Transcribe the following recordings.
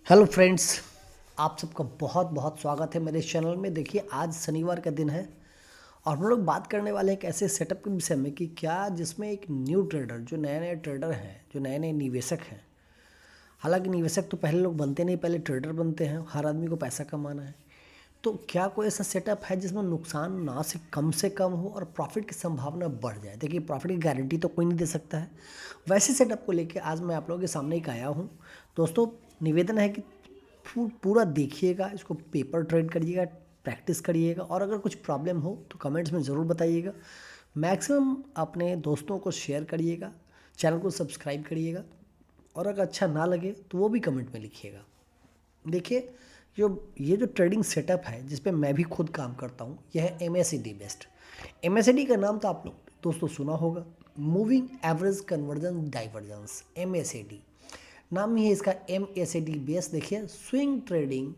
Hello friends, आप सबका बहुत बहुत स्वागत है मेरे चैनल में। देखिए, आज शनिवार का दिन है और हम लोग बात करने वाले हैं एक ऐसे सेटअप के विषय में कि क्या जिसमें एक न्यू ट्रेडर, जो नए नए ट्रेडर हैं, जो नए नए निवेशक हैं। हालांकि निवेशक तो पहले लोग बनते नहीं, पहले ट्रेडर बनते हैं। हर आदमी को पैसा कमाना है। तो क्या कोई ऐसा सेटअप है जिसमें नुकसान ना से कम हो और प्रॉफिट की संभावना बढ़ जाए? देखिए, प्रॉफिट की गारंटी तो कोई नहीं दे सकता है। वैसे सेटअप को लेके आज मैं आप लोगों के सामने एक आया हूँ। दोस्तों, निवेदन है कि पूरा देखिएगा, इसको पेपर ट्रेड करिएगा, प्रैक्टिस करिएगा और अगर कुछ प्रॉब्लम हो तो कमेंट्स में ज़रूर बताइएगा। मैक्सिमम अपने दोस्तों को शेयर करिएगा, चैनल को सब्सक्राइब करिएगा और अगर अच्छा ना लगे तो वो भी कमेंट में लिखिएगा। देखिए, ये जो ट्रेडिंग सेटअप है जिस पे मैं भी खुद काम करता हूँ, यह है MACD बेस्ड। MACD का नाम तो आप लोग दोस्तों सुना होगा, moving average convergence divergence, MACD नाम ही है इसका। MACD बेस देखिए, स्विंग ट्रेडिंग,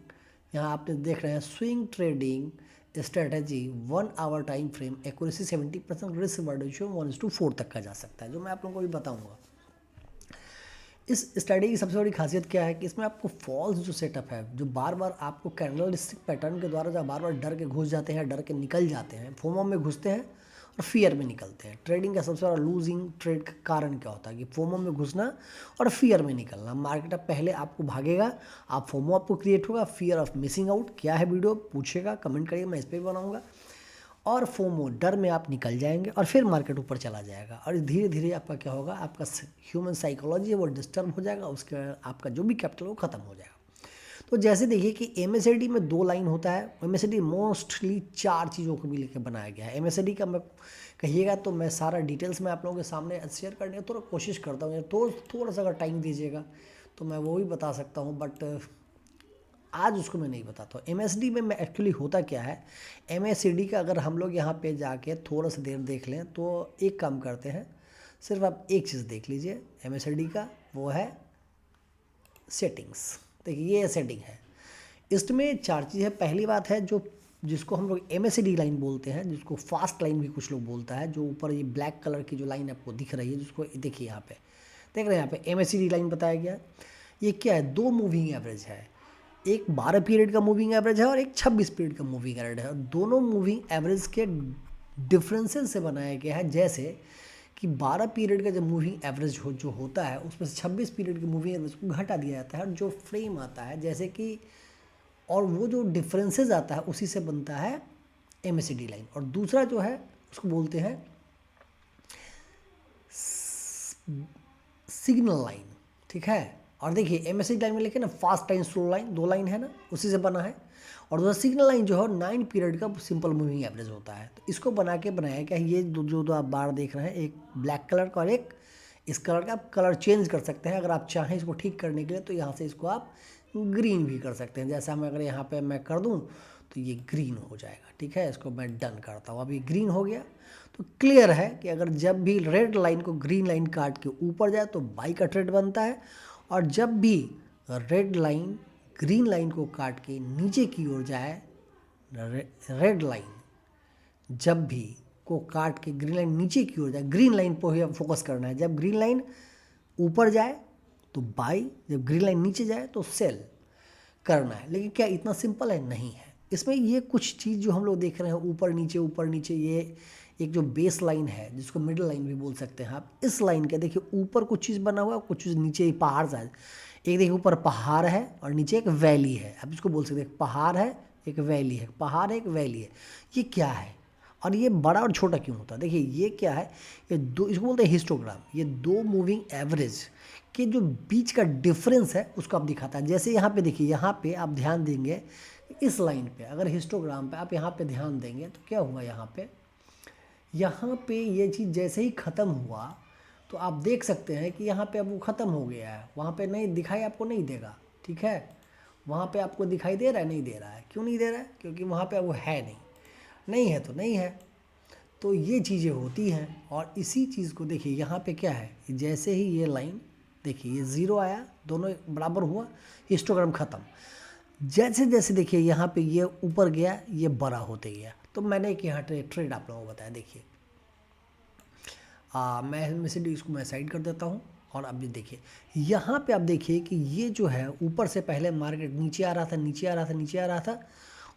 यहाँ आप देख रहे हैं swing trading strategy 1 hour time frame, accuracy 70%, risk reward ratio 1:4 तक का जा सकता है, जो मैं आप लोगों को भी बताऊंगा। इस स्टडी की सबसे बड़ी खासियत क्या है कि इसमें आपको फॉल्स जो सेटअप है, जो बार बार आपको कैंडलस्टिक पैटर्न के द्वारा जब बार बार डर के घुस जाते हैं, डर के निकल जाते हैं, फोमो में घुसते हैं और फियर में निकलते हैं। ट्रेडिंग का सबसे बड़ा लूजिंग ट्रेड का कारण क्या होता है कि फोमो में घुसना और फियर में निकलना। मार्केट अब पहले आपको भागेगा, आप फोमो आपको क्रिएट होगा, फियर ऑफ मिसिंग आउट। क्या है वीडियो पूछेगा, कमेंट करिए, मैं इस पर भी बनाऊंगा। और फोमो डर में आप निकल जाएंगे और फिर मार्केट ऊपर चला जाएगा और धीरे धीरे आपका क्या होगा, आपका ह्यूमन साइकोलॉजी है वो डिस्टर्ब हो जाएगा, उसके आपका जो भी कैपिटल वो खत्म हो जाएगा। तो जैसे देखिए कि MACD में 2 लाइन होता है। MACD मोस्टली 4 चीज़ों को भी लेकर बनाया गया है। MACD का मैं कहिएगा तो मैं सारा डिटेल्स में आप लोगों के सामने शेयर करने की थोड़ा कोशिश करता हूँ, तो थोड़ा सा अगर टाइम दीजिएगा तो मैं वो भी बता सकता हूँ, बट आज उसको मैं नहीं बताता हूँ। MACD में मैं एक्चुअली होता क्या है, MACD का अगर हम लोग यहाँ पे जाके थोड़ा सा देर देख लें तो एक काम करते हैं, सिर्फ आप एक चीज़ देख लीजिए MACD का, वो है सेटिंग्स। देखिए, ये सेटिंग है, इसमें 4 चीज़ है। पहली बात है जो जिसको हम लोग MACD लाइन बोलते हैं, जिसको फास्ट लाइन भी कुछ लोग बोलता है, जो ऊपर ये ब्लैक कलर की जो लाइन आपको दिख रही है, जिसको देखिए यहाँ पे देख रहे हैं, यहाँ पे MACD लाइन बताया गया है। ये क्या है, 2 मूविंग एवरेज है, एक 12 पीरियड का मूविंग एवरेज है और एक 26 पीरियड का मूविंग एवरेज है। और दोनों मूविंग एवरेज के डिफरेंसेस से बनाया गया है। जैसे कि 12 पीरियड का जब मूविंग एवरेज जो होता है, उसमें से 26 पीरियड के मूविंग एवरेज को घटा दिया जाता है और जो फ्रेम आता है, जैसे कि और वो जो डिफरेंसेस आता है उसी से बनता है MACD लाइन। और दूसरा जो है उसको बोलते हैं सिग्नल लाइन, ठीक है। और देखिए MACD लाइन में लिखे ना fast line, slow line, 2 line है ना, उसी से बना है। और दूसरा सिग्नल लाइन जो है 9 पीरियड का सिंपल मूविंग एवरेज होता है। तो इसको बना के बनाया क्या है, ये जो आप बार देख रहे हैं, एक ब्लैक कलर का और एक इस कलर का। आप कलर चेंज कर सकते हैं अगर आप चाहें इसको ठीक करने के लिए, तो यहाँ से इसको आप ग्रीन भी कर सकते हैं। जैसा मैं अगर यहाँ पे मैं कर दूँ तो ये ग्रीन हो जाएगा, ठीक है। इसको मैं डन करता हूँ, अभी ग्रीन हो गया। तो क्लियर है कि अगर जब भी रेड लाइन को ग्रीन लाइन काट के ऊपर जाए तो बाई का ट्रेड बनता है, और जब भी रेड लाइन ग्रीन लाइन को काट के नीचे की ओर जाए, रेड लाइन जब भी को काट के ग्रीन लाइन नीचे की ओर जाए, ग्रीन लाइन पर ही फोकस करना है। जब ग्रीन लाइन ऊपर जाए तो बाई, जब ग्रीन लाइन नीचे जाए तो सेल करना है। लेकिन क्या इतना सिंपल है? नहीं है। इसमें ये कुछ चीज़ जो हम लोग देख रहे हैं, ऊपर नीचे, ये एक जो बेस लाइन है जिसको मिडिल लाइन भी बोल सकते हैं आप, इस लाइन के देखिए ऊपर कुछ चीज़ बना हुआ है, कुछ चीज़ नीचे पहाड़ सा है। एक देखिए ऊपर पहाड़ है और नीचे एक वैली है, आप इसको बोल सकते हैं पहाड़ है एक वैली है, पहाड़ है एक वैली है। ये क्या है और ये बड़ा और छोटा क्यों होता है? देखिए ये क्या है, ये दो, इसको बोलते हैं हिस्टोग्राम। ये 2 मूविंग एवरेज के जो बीच का डिफरेंस है उसको आप दिखाता है। जैसे यहाँ पे देखिए, यहाँ पे आप ध्यान देंगे इस लाइन पे, अगर हिस्टोग्राम पे आप यहाँ पे ध्यान देंगे तो क्या हुआ, यहाँ पे ये चीज़ जैसे ही ख़त्म हुआ तो आप देख सकते हैं कि यहाँ पे अब वो ख़त्म हो गया है। वहाँ पे नहीं दिखाई आपको नहीं देगा, ठीक है। वहाँ पे आपको दिखाई दे रहा है? नहीं दे रहा है। क्यों नहीं दे रहा है? क्योंकि वहाँ पे वो है नहीं, नहीं है तो नहीं है। तो ये चीज़ें होती हैं। और इसी चीज़ को देखिए यहाँ पे क्या है, जैसे ही ये लाइन देखिए ये 0 आया, दोनों बराबर हुआ, हिस्टोग्राम ख़त्म। जैसे जैसे देखिए यहाँ पे ये ऊपर गया, ये बड़ा होते गया। तो मैंने एक यहाँ ट्रेड आप लोगों को बताया। देखिए मैं MACD इसको मैं साइड कर देता हूँ और अभी देखिए यहाँ पे आप देखिए कि ये जो है ऊपर से पहले मार्केट नीचे आ रहा था, नीचे आ रहा था, नीचे आ रहा था,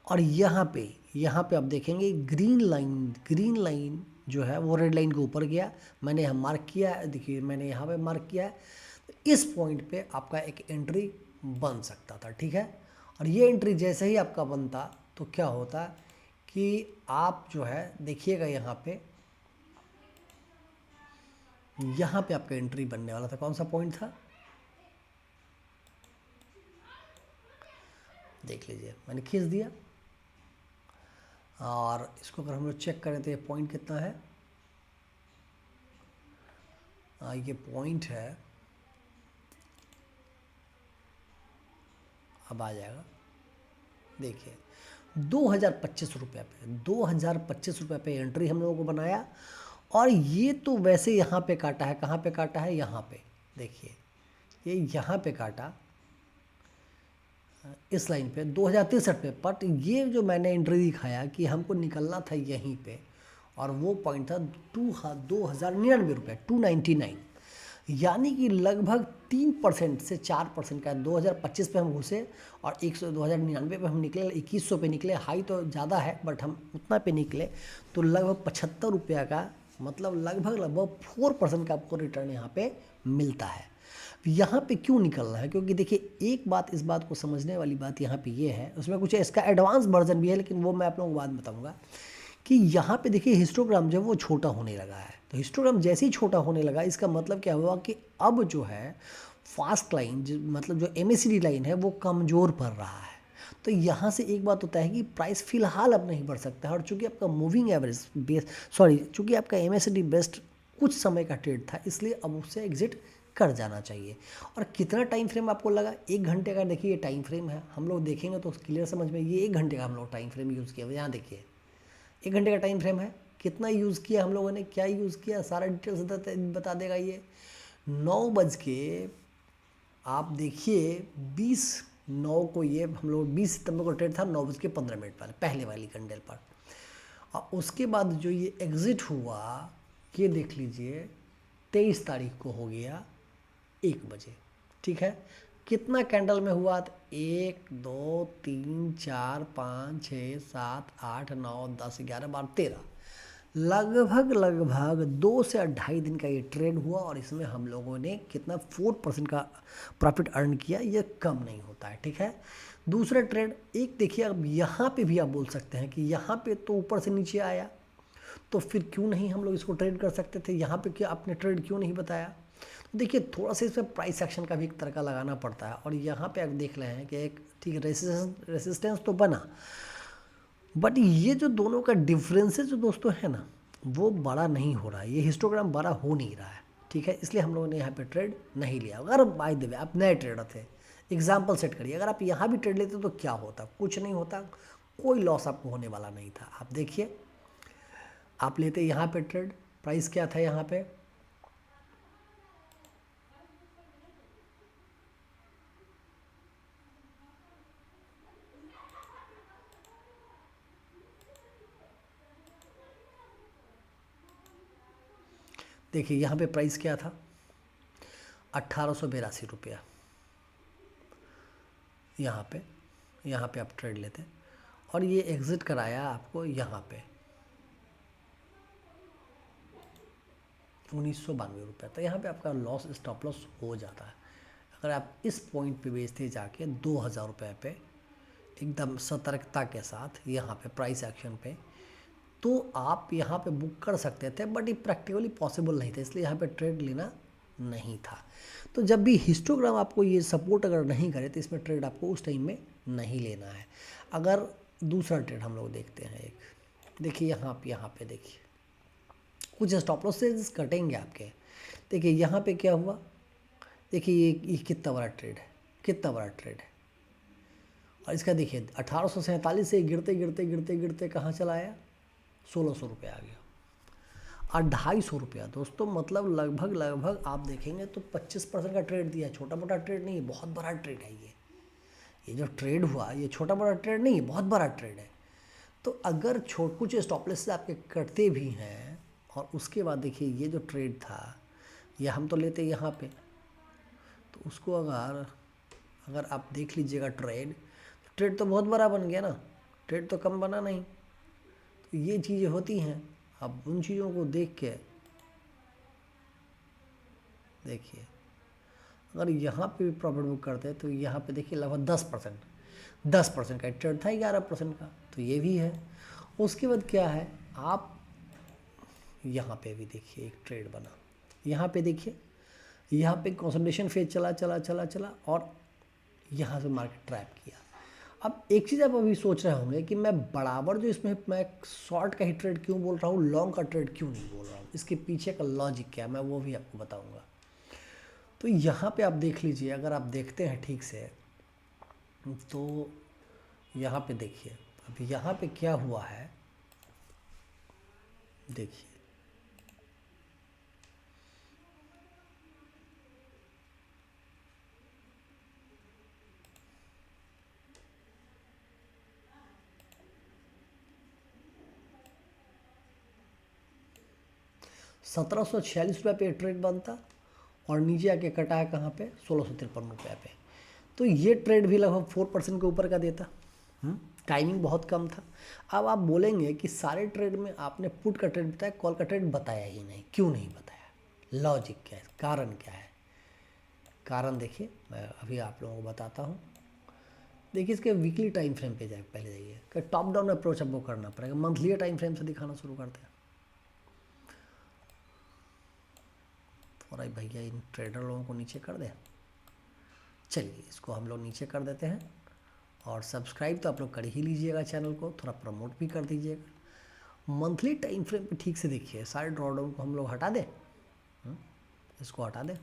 और यहाँ पे आप देखेंगे ग्रीन लाइन जो है वो रेड लाइन के ऊपर गया। मैंने यहाँ मार्क किया है, देखिए मैंने यहाँ पे मार्क किया है। इस पॉइंट पे आपका एक एंट्री बन सकता था, ठीक है। और ये एंट्री जैसे ही आपका बनता तो क्या होता कि आप जो है देखिएगा यहाँ पे आपका एंट्री बनने वाला था। कौन सा पॉइंट था, देख लीजिए, मैंने खींच दिया। और इसको अगर हम लोग चेक करें तो ये पॉइंट कितना है, ये पॉइंट है, अब आ जाएगा, देखिए 2025 रुपये पे, 2025 रुपये पे एंट्री हम लोगों को बनाया। और ये तो वैसे यहाँ पे काटा है, कहाँ पे काटा है, यहाँ पे देखिए, ये यहाँ पे काटा इस लाइन पे 2063 पे। बट ये जो मैंने एंट्री दिखाया कि हमको निकलना था यहीं पे, और वो पॉइंट था 2099 रुपये, 299, यानी कि लगभग 3% से 4% का। 2025 पे हम घुसे और 2099 पे हम निकले, 2100 पे निकले। हाई तो ज़्यादा है बट हम उतना पे निकले, तो लगभग 75 रुपया का, मतलब लगभग 4% का आपको रिटर्न यहाँ पे मिलता है। यहाँ पे क्यों निकलना है, क्योंकि देखिए एक बात, इस बात को समझने वाली बात यहाँ पे ये है, उसमें कुछ इसका एडवांस वर्जन भी है, लेकिन वो मैं आप लोगों को बाद बताऊँगा कि यहाँ पे देखिए हिस्टोग्राम जो है वो छोटा होने लगा है। तो हिस्टोग्राम जैसे ही छोटा होने लगा, इसका मतलब क्या हुआ कि अब जो है फास्ट लाइन मतलब जो MACD लाइन है वो कमज़ोर पड़ रहा है। तो यहाँ से एक बात होता है कि प्राइस फिलहाल अब नहीं बढ़ सकता है। और चूंकि आपका मूविंग एवरेज चूंकि आपका MACD बेस्ट कुछ समय का ट्रेड था, इसलिए अब उससे एग्जिट कर जाना चाहिए। और कितना टाइम फ्रेम आपको लगा, 1 घंटे का देखिए ये टाइम फ्रेम है। हम लोग देखेंगे तो क्लियर समझ में, ये 1 घंटे का हम लोग टाइम फ्रेम यूज़ किया। यहाँ देखिए 1 घंटे का टाइम फ्रेम है, कितना यूज़ किया हम लोगों ने, क्या यूज़ किया, सारा डिटेल्स बता देगा ये। 9 आप देखिए 20/9 को, ये हम लोग 20 सितंबर को ट्रेड था 9:15 पर, पहले वाली कैंडल पर। और उसके बाद जो ये एग्ज़िट हुआ, ये देख लीजिए 23 तारीख को हो गया 1 बजे, ठीक है। कितना कैंडल में हुआ, तो 1 2 3 4 5 6 7 8 9 10 11 12 13, लगभग 2 से 2.5 दिन का ये ट्रेड हुआ। और इसमें हम लोगों ने कितना 4% का प्रॉफिट अर्न किया, ये कम नहीं होता है, ठीक है। दूसरा ट्रेड एक देखिए, अब यहाँ पे भी आप बोल सकते हैं कि यहाँ पे तो ऊपर से नीचे आया, तो फिर क्यों नहीं हम लोग इसको ट्रेड कर सकते थे, यहाँ पे क्या आपने ट्रेड क्यों नहीं बताया। तो देखिए थोड़ा सा इसमें प्राइस एक्शन का भी एक तरीका लगाना पड़ता है। और यहाँ पे आप देख रहे हैं कि एक ठीक रेसिस्टेंस तो बना, बट ये जो दोनों का डिफरेंसेस जो दोस्तों है ना, वो बड़ा नहीं हो रहा है, ये हिस्टोग्राम बड़ा हो नहीं रहा है, ठीक है। इसलिए हम लोगों ने यहाँ पे ट्रेड नहीं लिया। अगर बाय द वे आप नए ट्रेडर थे, एग्जाम्पल सेट करिए, अगर आप यहाँ भी ट्रेड लेते तो क्या होता, कुछ नहीं होता, कोई लॉस आपको होने वाला नहीं था। आप देखिए, आप लेते यहाँ पे ट्रेड, प्राइस क्या था यहाँ पे, देखिए यहाँ पे प्राइस क्या था, 1882 रुपया। यहाँ पे आप ट्रेड लेते, और ये एग्ज़िट कराया आपको यहाँ पे 1992 रुपये। तो यहाँ पे आपका लॉस, स्टॉप लॉस हो जाता है। अगर आप इस पॉइंट पे बेचते जाके 2000 रुपये पे एकदम सतर्कता के साथ यहाँ पे प्राइस एक्शन पे, तो आप यहाँ पे बुक कर सकते थे, बट ये प्रैक्टिकली पॉसिबल नहीं था, इसलिए यहाँ पे ट्रेड लेना नहीं था। तो जब भी हिस्टोग्राम आपको ये सपोर्ट अगर नहीं करे, तो इसमें ट्रेड आपको उस टाइम में नहीं लेना है। अगर दूसरा ट्रेड हम लोग देखते हैं, एक देखिए यहाँ पे देखिए कुछ स्टॉप लॉस से कटेंगे आपके। देखिए यहाँ पे क्या हुआ, देखिए ये कितना बड़ा ट्रेड है, कितना बड़ा ट्रेड है। और इसका देखिए 1847 से गिरते गिरते गिरते गिरते कहाँ चला आया, 1600 रुपये आ गया, और 250 रुपया दोस्तों, मतलब लगभग आप देखेंगे तो 25% का ट्रेड दिया। छोटा मोटा ट्रेड नहीं है, बहुत बड़ा ट्रेड है ये जो ट्रेड हुआ, ये छोटा मोटा ट्रेड नहीं है, बहुत बड़ा ट्रेड है। तो अगर कुछ स्टॉप लॉस से आपके कटते भी हैं, और उसके बाद देखिए ये जो ट्रेड था, या हम तो लेते यहाँ पे, तो उसको अगर अगर आप देख लीजिएगा ट्रेड, तो ट्रेड तो बहुत बड़ा बन गया ना, ट्रेड तो कम बना नहीं। तो ये चीज़ें होती हैं। अब उन चीज़ों को देख के देखिए, अगर यहाँ पे भी प्रॉफिट बुक करते हैं तो यहाँ पे देखिए लगभग 10% का ट्रेड था, 11% का, तो ये भी है। उसके बाद क्या है, आप यहाँ पे भी देखिए एक ट्रेड बना, यहाँ पे देखिए, यहाँ पे कंसोलिडेशन फेज चला चला चला चला और यहाँ से मार्केट ट्रैप किया। अब एक चीज़ आप अभी सोच रहे होंगे कि मैं बराबर जो इसमें मैं शॉर्ट का ही ट्रेड क्यों बोल रहा हूँ, लॉन्ग का ट्रेड क्यों नहीं बोल रहा हूँ, इसके पीछे का लॉजिक क्या है, मैं वो भी आपको बताऊँगा। तो यहाँ पे आप देख लीजिए, अगर आप देखते हैं ठीक से तो यहाँ पे देखिए, अब यहाँ पे क्या हुआ है देखिए, ₹1746 पे ट्रेड बनता और नीचे आके कटा है कहाँ पे, ₹1653 पे। तो ये ट्रेड भी लगभग 4% के ऊपर का देता। टाइमिंग बहुत कम था। अब आप बोलेंगे कि सारे ट्रेड में आपने पुट का ट्रेड बताया, कॉल का ट्रेड बताया ही नहीं, क्यों नहीं बताया, लॉजिक क्या है, कारण क्या है? कारण देखिए, मैं अभी आप लोगों को बताता हूँ। देखिए, इसके वीकली टाइम फ्रेम पे जाए, पहले जाइए कि टॉप डाउन अप्रोच आपको करना पड़ेगा, मंथली टाइम फ्रेम से दिखाना शुरू करते हैं। और भाई भैया इन ट्रेडर लोगों को नीचे कर दें, चलिए इसको हम लोग नीचे कर देते हैं। और सब्सक्राइब तो आप लोग कर ही लीजिएगा, चैनल को थोड़ा प्रमोट भी कर दीजिएगा। मंथली टाइम फ्रेम पे ठीक से देखिए, सारे ड्रॉडाउन को हम लोग हटा दें, इसको हटा दें।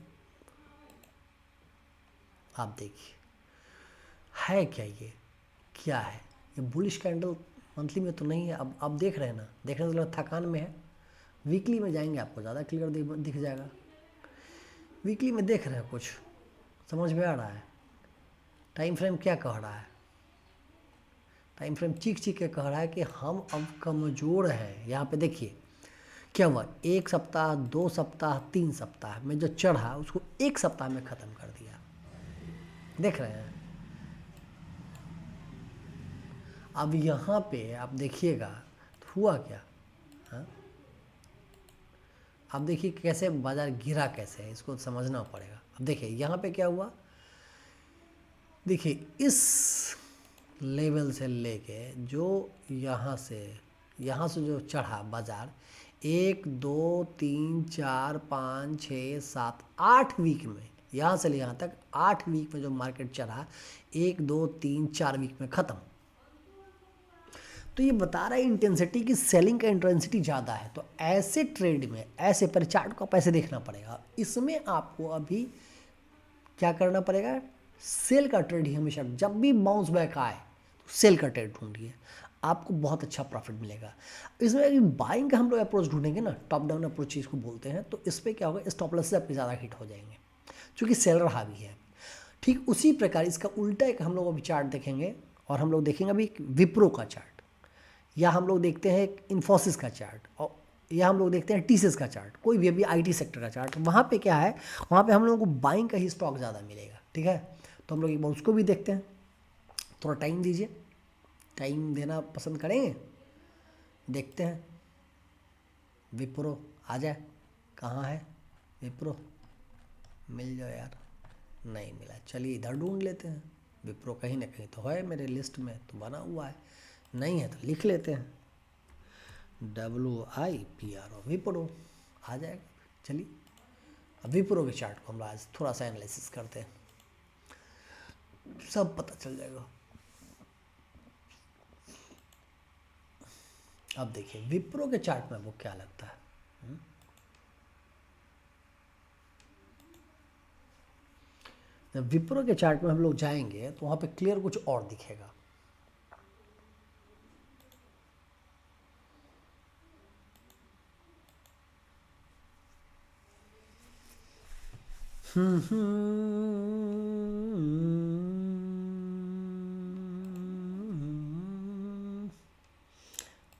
आप देखिए है क्या, ये क्या है, ये बुलिश कैंडल मंथली में तो नहीं है। अब देख रहे हैं ना, देखने से लगा थकान में है। वीकली में जाएंगे आपको ज़्यादा क्लियर दिख जाएगा। वीकली में देख रहे हैं, कुछ समझ में आ रहा है। टाइम फ्रेम क्या कह रहा है, टाइम फ्रेम चीख चीख के कह रहा है कि हम अब कमज़ोर हैं। यहाँ पे देखिए क्या हुआ, 1 सप्ताह, 2 सप्ताह, 3 सप्ताह में जो चढ़ा उसको 1 सप्ताह में ख़त्म कर दिया। देख रहे हैं। अब यहाँ पे आप देखिएगा तो हुआ क्या, हाँ? अब देखिए कैसे बाज़ार गिरा, कैसे है, इसको समझना पड़ेगा। अब देखिए यहाँ पे क्या हुआ, देखिए इस लेवल से लेके जो यहाँ से जो चढ़ा बाज़ार, 1 2 3 4 5 6 7 8 वीक में, यहाँ से ले यहाँ तक 8 वीक में जो मार्केट चढ़ा, 1 2 3 4 वीक में ख़त्म। तो ये बता रहा है इंटेंसिटी की, सेलिंग का इंटेंसिटी ज़्यादा है। तो ऐसे ट्रेड में, ऐसे पर चार्ट को पैसे देखना पड़ेगा। इसमें आपको अभी क्या करना पड़ेगा, सेल का ट्रेड ही हमेशा, जब भी बाउंस बैक आए तो सेल का ट्रेड ढूंढिए, आपको बहुत अच्छा प्रॉफिट मिलेगा। इसमें अगर बाइंग का हम लोग अप्रोच ढूंढेंगे ना, टॉप डाउन अप्रोच इसको बोलते हैं, तो इस पर क्या होगा, स्टॉप लॉस से आपके ज़्यादा हिट हो जाएंगे, क्योंकि सेल रहा भी है। ठीक उसी प्रकार इसका उल्टा एक हम लोग अभी चार्ट देखेंगे, और हम लोग देखेंगे अभी विप्रो का चार्ट, या हम लोग देखते हैं इन्फोसिस का चार्ट, और या हम लोग देखते हैं टीसीएस का चार्ट, कोई भी अभी आईटी सेक्टर का चार्ट। वहाँ पे क्या है, वहाँ पे हम लोगों को बाइंग का ही स्टॉक ज़्यादा मिलेगा। ठीक है, तो हम लोग एक बार उसको भी देखते हैं। थोड़ा टाइम दीजिए, टाइम देना पसंद करेंगे। देखते हैं विप्रो आ जाए, कहाँ है विप्रो, मिल जाए यार, नहीं मिला, चलिए इधर ढूंढ लेते हैं। विप्रो कहीं ना कहीं तो है मेरे लिस्ट में, तो बना हुआ है, नहीं है तो लिख लेते हैं, WIPRO, विप्रो आ जाएगा। चलिए अब विप्रो के चार्ट को हम आज थोड़ा सा एनालिसिस करते हैं, सब पता चल जाएगा। अब देखिए विप्रो के चार्ट में वो क्या लगता है, जब विप्रो के चार्ट में हम लोग जाएंगे तो वहाँ पे क्लियर कुछ और दिखेगा।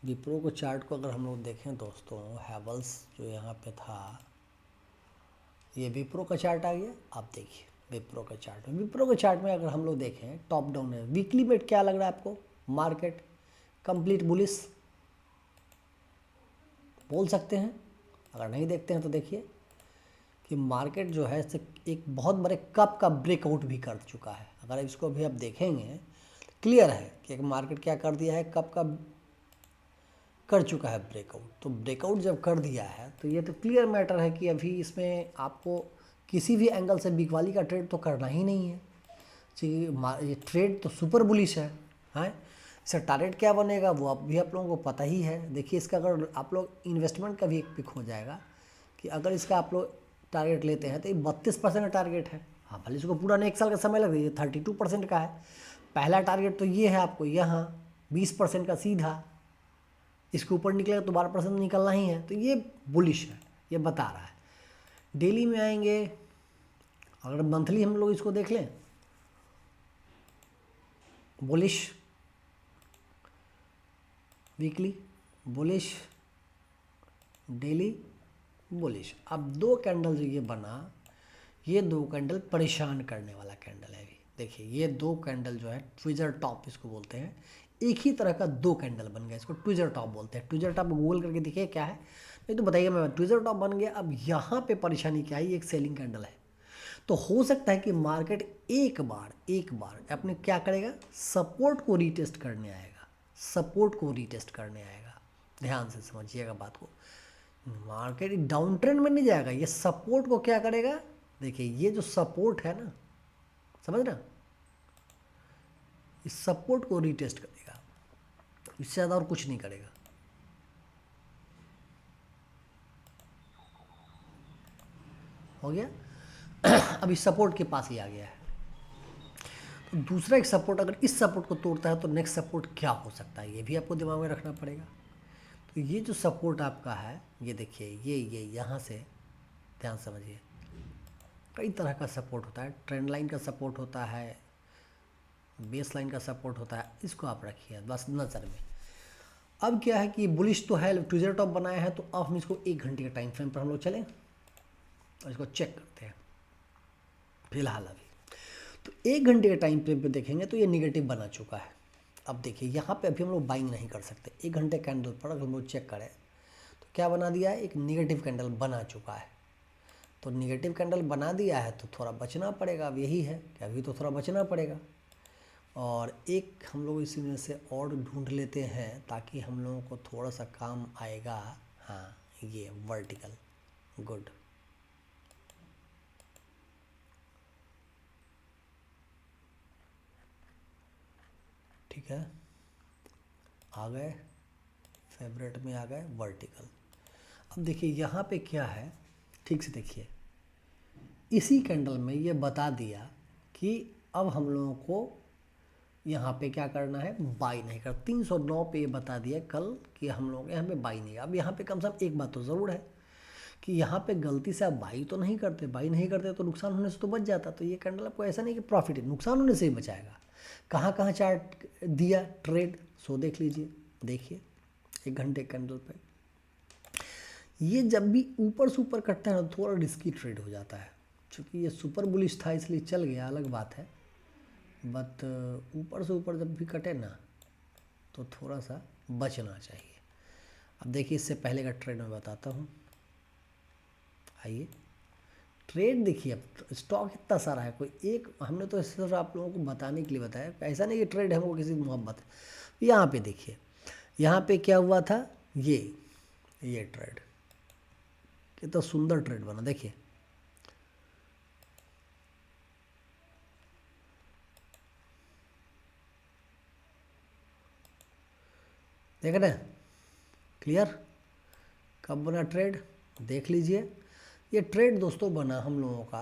विप्रो को चार्ट को अगर हम लोग देखें दोस्तों, हैवल्स जो यहाँ पे था, ये विप्रो का चार्ट आ गया। आप देखिए विप्रो का चार्ट, विप्रो के चार्ट में अगर हम लोग देखें टॉप डाउन है, वीकली में क्या लग रहा है आपको? मार्केट कंप्लीट बुलिश बोल सकते हैं। अगर नहीं देखते हैं तो देखिए कि मार्केट जो है एक बहुत बड़े कप का ब्रेकआउट भी कर चुका है। अगर इसको भी आप देखेंगे क्लियर है कि एक मार्केट क्या कर दिया है, कप का कर चुका है ब्रेकआउट। तो ब्रेकआउट जब कर दिया है तो ये तो क्लियर मैटर है कि अभी इसमें आपको किसी भी एंगल से बिकवाली का ट्रेड तो करना ही नहीं है। ये ट्रेड तो सुपर बुलिश है। इसका टारगेट क्या बनेगा वो भी आप लोगों को पता ही है। देखिए इसका अगर आप लोग इन्वेस्टमेंट का भी एक पिक हो जाएगा कि अगर इसका आप लोग टारगेट लेते हैं तो ये 32% का टारगेट है। हाँ भले इसको पूरा नहीं 1 साल का समय लग रही है, 32% का है। पहला टारगेट तो ये है आपको यहाँ 20% का सीधा, इसके ऊपर निकलेगा तो 12% निकलना ही है। तो ये बुलिश है, ये बता रहा है। डेली में आएंगे, अगर मंथली हम लोग इसको देख लें bullish, weekly bullish, daily bullish. अब 2 कैंडल जो ये बना, ये 2 कैंडल परेशान करने वाला कैंडल है। अभी देखिए ये 2 कैंडल जो है ट्विजर टॉप इसको बोलते हैं, एक ही तरह का 2 कैंडल बन गया, इसको ट्विजर टॉप बोलते हैं। ट्विजर टॉप गूगल करके देखिए क्या है, नहीं तो बताइए मैं। ट्विजर टॉप बन गया। अब यहाँ पे परेशानी क्या है, एक सेलिंग कैंडल है। तो हो सकता है कि मार्केट एक बार अपने क्या करेगा, सपोर्ट को रीटेस्ट करने आएगा, सपोर्ट को रीटेस्ट करने आएगा। ध्यान से समझिएगा बात को। मार्केट डाउन ट्रेंड में नहीं जाएगा, ये सपोर्ट को क्या करेगा, देखिए ये जो सपोर्ट है ना, समझ ना, इस सपोर्ट को रीटेस्ट करेगा, इससे ज़्यादा और कुछ नहीं करेगा। हो गया। अब इस सपोर्ट के पास ही आ गया है। तो दूसरा एक सपोर्ट अगर इस सपोर्ट को तोड़ता है तो नेक्स्ट सपोर्ट क्या हो सकता है, ये भी आपको दिमाग में रखना पड़ेगा। तो ये जो सपोर्ट आपका है, ये देखिए ये यहाँ से ध्यान समझिए, कई तरह का सपोर्ट होता है। ट्रेंड लाइन का सपोर्ट होता है, बेस लाइन का सपोर्ट होता है, इसको आप रखिए बस नज़र में। अब क्या है कि बुलिश तो है, ट्विजर टॉप बनाया है, तो अब हम इसको 1 घंटे के टाइम फ्रेम पर हम लोग चलें और इसको चेक करते हैं फिलहाल अभी। तो 1 घंटे के टाइम फ्रेम पे देखेंगे तो ये निगेटिव बना चुका है। अब देखिए यहाँ पे अभी हम लोग बाइंग नहीं कर सकते। 1 घंटे कैंडल पर अगर हम लोग चेक करें तो क्या बना दिया है, एक निगेटिव कैंडल बना चुका है। तो निगेटिव कैंडल बना दिया है तो थोड़ा बचना पड़ेगा। अब यही है कि अभी तो थोड़ा बचना पड़ेगा। और एक हम लोग इसी में से और ढूंढ लेते हैं ताकि हम लोगों को थोड़ा सा काम आएगा। हाँ ये वर्टिकल, गुड। ठीक है, आ गए फेवरेट में, आ गए वर्टिकल। अब देखिए यहाँ पे क्या है, ठीक से देखिए, इसी कैंडल में ये बता दिया कि अब हम लोगों को यहाँ पे क्या करना है, बाई नहीं कर। 309 पे ये बता दिया कल कि हम लोग यहाँ पे बाई नहीं। अब यहाँ पे कम से कम एक बात तो ज़रूर है कि यहाँ पे गलती से आप बाई तो नहीं करते, बाई नहीं करते तो नुकसान होने से तो बच जाता। तो ये कैंडल आपको ऐसा नहीं कि प्रॉफिट है, नुकसान होने से ही बचाएगा। कहाँ कहाँ चार्ट दिया ट्रेड, सो देख लीजिए, देखिए 1 घंटे कैंडल पे ये जब भी ऊपर से ऊपर कटता है ना थोड़ा रिस्की ट्रेड हो जाता है। चूँकि ये सुपर बुलिश था इसलिए चल गया, अलग बात है। बट ऊपर से ऊपर जब भी कटे ना तो थोड़ा सा बचना चाहिए। अब देखिए इससे पहले का ट्रेड मैं बताता हूँ। आइए ट्रेड देखिए, अब स्टॉक इतना सारा है, कोई एक हमने तो सिर्फ आप लोगों को बताने के लिए बताया, ऐसा नहीं कि ट्रेड हमको किसी की मोहब्बत है। यहाँ पे देखिए, यहाँ पे क्या हुआ था, ये ट्रेड कितना सुंदर ट्रेड बना, देखिए देख रहे हैं क्लियर, कब बना ट्रेड देख लीजिए। ये ट्रेड दोस्तों बना हम लोगों का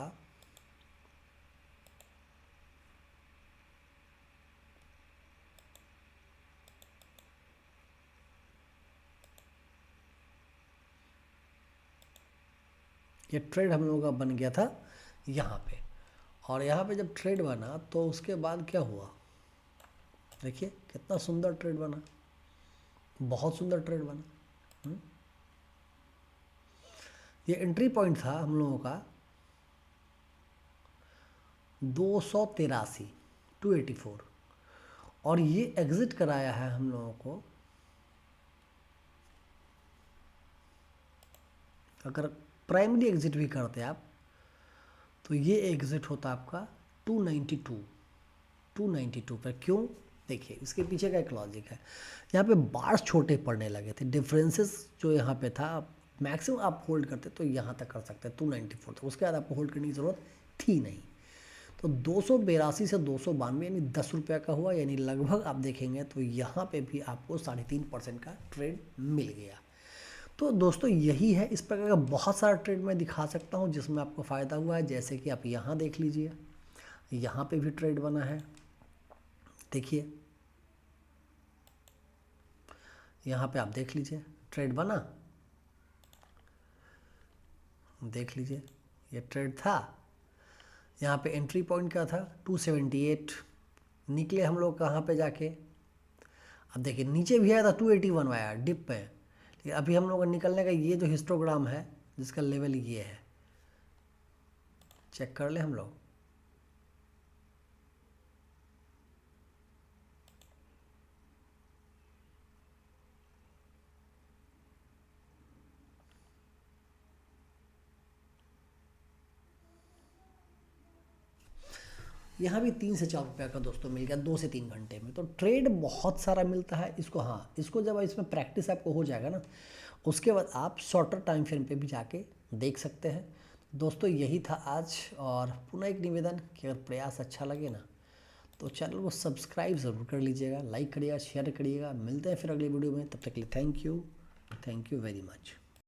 ये ट्रेड हम लोगों का बन गया था यहाँ पे। और यहाँ पे जब ट्रेड बना तो उसके बाद क्या हुआ, देखिए कितना सुंदर ट्रेड बना, बहुत सुंदर ट्रेड बना। ये एंट्री पॉइंट था हम लोगों का 283, 284, और ये एग्ज़िट कराया है हम लोगों को, अगर प्राइमरी एग्ज़िट भी करते आप तो ये एग्ज़िट होता आपका 292, 292 पर। क्यों? देखिए इसके पीछे का एक लॉजिक है। यहाँ पे बार्स छोटे पड़ने लगे थे, डिफरेंसेस जो यहाँ पे था, मैक्सिमम आप होल्ड करते तो यहाँ तक कर सकते हैं 294 तक, उसके बाद आपको होल्ड करने की ज़रूरत थी नहीं। तो 282 से 292 यानी 10 रुपये का हुआ, यानी लगभग आप देखेंगे तो यहाँ पे भी आपको 3.5% का ट्रेड मिल गया। तो दोस्तों यही है, इस प्रकार का बहुत सारा ट्रेड मैं दिखा सकता हूँ जिसमें आपको फ़ायदा हुआ है। जैसे कि आप यहाँ देख लीजिए, यहाँ पे भी ट्रेड बना है, देखिए यहाँ पे आप देख लीजिए ट्रेड बना, देख लीजिए ये ट्रेड था। यहाँ पे एंट्री पॉइंट क्या था 278, निकले हम लोग कहाँ पे जाके, अब देखिए नीचे भी आया था 281 आया डिप पे, लेकिन अभी हम लोग का निकलने का ये जो हिस्टोग्राम है जिसका लेवल ये है, चेक कर ले हम लोग। यहाँ भी 3 से 4 रुपये का दोस्तों मिल गया 2 से 3 घंटे में। तो ट्रेड बहुत सारा मिलता है इसको, हाँ इसको जब इसमें प्रैक्टिस आपको हो जाएगा ना, उसके बाद आप शॉर्टर टाइम फ्रेम पे भी जाके देख सकते हैं। दोस्तों यही था आज, और पुनः एक निवेदन कि अगर प्रयास अच्छा लगे ना तो चैनल को सब्सक्राइब ज़रूर कर लीजिएगा, लाइक करिएगा, शेयर करिएगा। मिलते हैं फिर अगली वीडियो में, तब तक के लिए थैंक यू वेरी मच।